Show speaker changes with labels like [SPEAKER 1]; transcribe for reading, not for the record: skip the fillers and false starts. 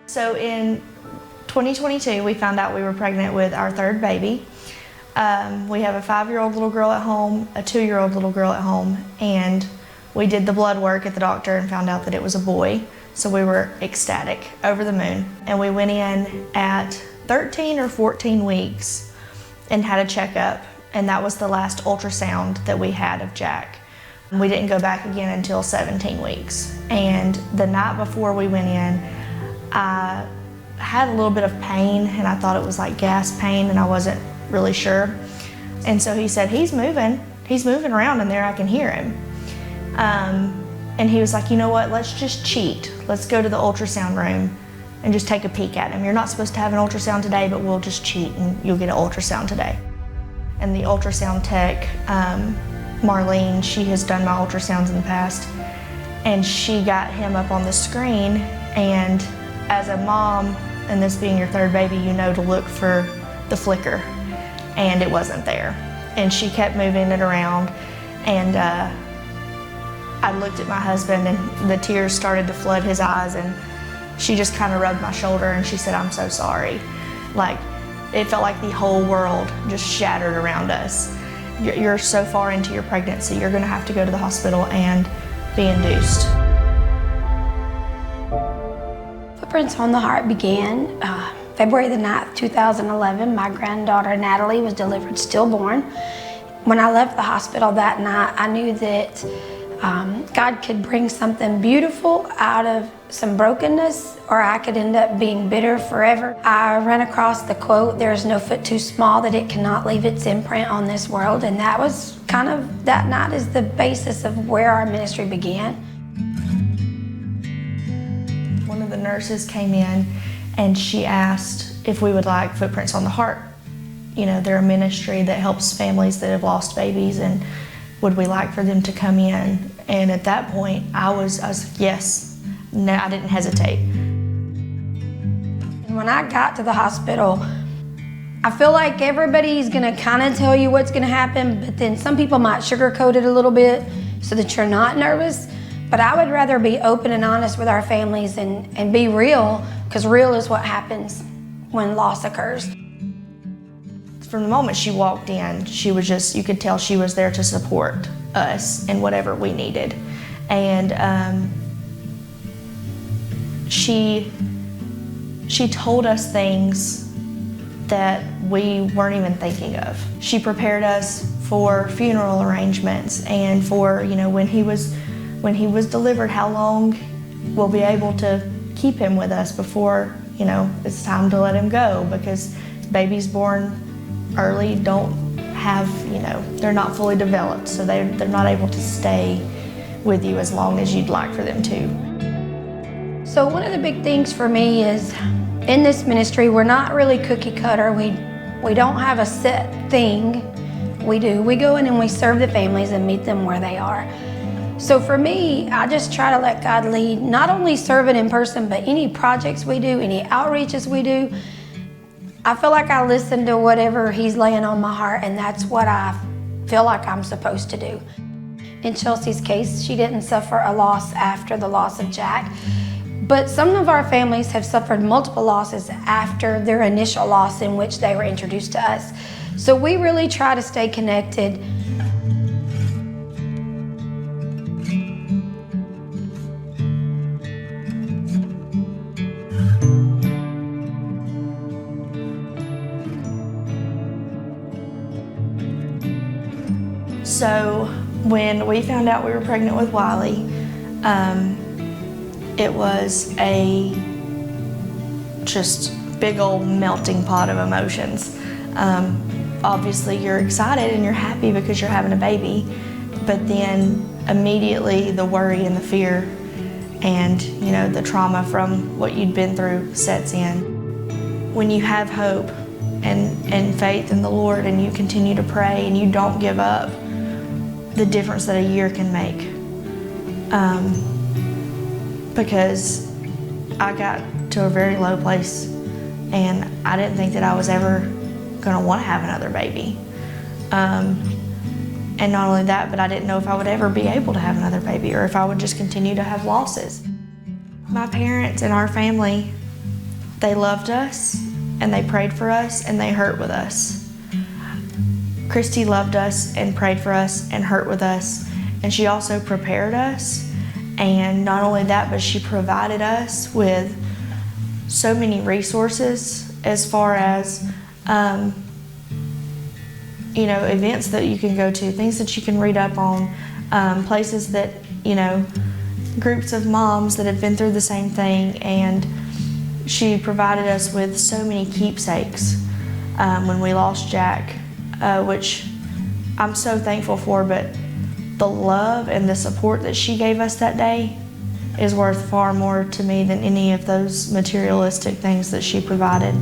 [SPEAKER 1] So in 2022, we found out we were pregnant with our third baby. We have a 5-year-old little girl at home, a 2-year-old little girl at home, and we did the blood work at the doctor and found out that it was a boy. So we were ecstatic, over the moon. And we went in at 13 or 14 weeks and had a checkup, and that was the last ultrasound that we had of Jack. We didn't go back again until 17 weeks. And the night before we went in, I had a little bit of pain, and I thought it was like gas pain, and I wasn't really sure. And so he said, he's moving around in there, I can hear him. And he was like, you know what, let's just cheat. Let's go to the ultrasound room and just take a peek at him. You're not supposed to have an ultrasound today, but we'll just cheat and you'll get an ultrasound today. And the ultrasound tech, Marlene, she has done my ultrasounds in the past, and she got him up on the screen. And as a mom, and this being your third baby, you know to look for the flicker, and it wasn't there. And she kept moving it around, and I looked at my husband, and the tears started to flood his eyes, and she just kind of rubbed my shoulder, and she said, I'm so sorry. Like, it felt like the whole world just shattered around us. You're so far into your pregnancy, you're gonna have to go to the hospital and be induced.
[SPEAKER 2] Footprints on the Heart began February the 9th, 2011. My granddaughter Natalie was delivered stillborn. When I left the hospital that night, I knew that God could bring something beautiful out of some brokenness, or I could end up being bitter forever. I ran across the quote, "There is no foot too small that it cannot leave its imprint on this world," and that was kind of, that night is the basis of where our ministry began.
[SPEAKER 1] One of the nurses came in and she asked if we would like Footprints on the Heart. You know, they're a ministry that helps families that have lost babies, and would we like for them to come in? And at that point, I was yes. No, I didn't hesitate.
[SPEAKER 2] And when I got to the hospital, I feel like everybody's gonna kind of tell you what's gonna happen, but then some people might sugarcoat it a little bit so that you're not nervous. But I would rather be open and honest with our families and be real, because real is what happens when loss occurs.
[SPEAKER 1] From the moment she walked in, she was just, you could tell she was there to support us in whatever we needed. And she told us things that we weren't even thinking of. She prepared us for funeral arrangements and for, you know, when he was delivered, how long we'll be able to keep him with us before, you know, it's time to let him go, because babies born early don't have, you know, they're not fully developed, so they're not able to stay with you as long as you'd like for them to.
[SPEAKER 2] So one of the big things for me is, in this ministry, we're not really cookie cutter. We don't have a set thing we do. We go in and we serve the families and meet them where they are. So for me, I just try to let God lead, not only serving in person, but any projects we do, any outreaches we do. I feel like I listen to whatever He's laying on my heart, and that's what I feel like I'm supposed to do. In Chelsea's case, she didn't suffer a loss after the loss of Jack, but some of our families have suffered multiple losses after their initial loss in which they were introduced to us. So we really try to stay connected.
[SPEAKER 1] So when we found out we were pregnant with Wiley, it was a just big old melting pot of emotions. Obviously you're excited and you're happy because you're having a baby, but then immediately the worry and the fear and, you know, the trauma from what you'd been through sets in. When you have hope and faith in the Lord and you continue to pray and you don't give up, the difference that a year can make. Because I got to a very low place and I didn't think that I was ever gonna want to have another baby. And not only that, but I didn't know if I would ever be able to have another baby or if I would just continue to have losses. My parents and our family They loved us, and they prayed for us, and they hurt with us. Christy loved us and prayed for us and hurt with us, and she also prepared us. And not only that, but she provided us with so many resources as far as events that you can go to, things that you can read up on, places that, groups of moms that have been through the same thing. And she provided us with so many keepsakes when we lost Jack, which I'm so thankful for. But the love and the support that she gave us that day is worth far more to me than any of those materialistic things that she provided.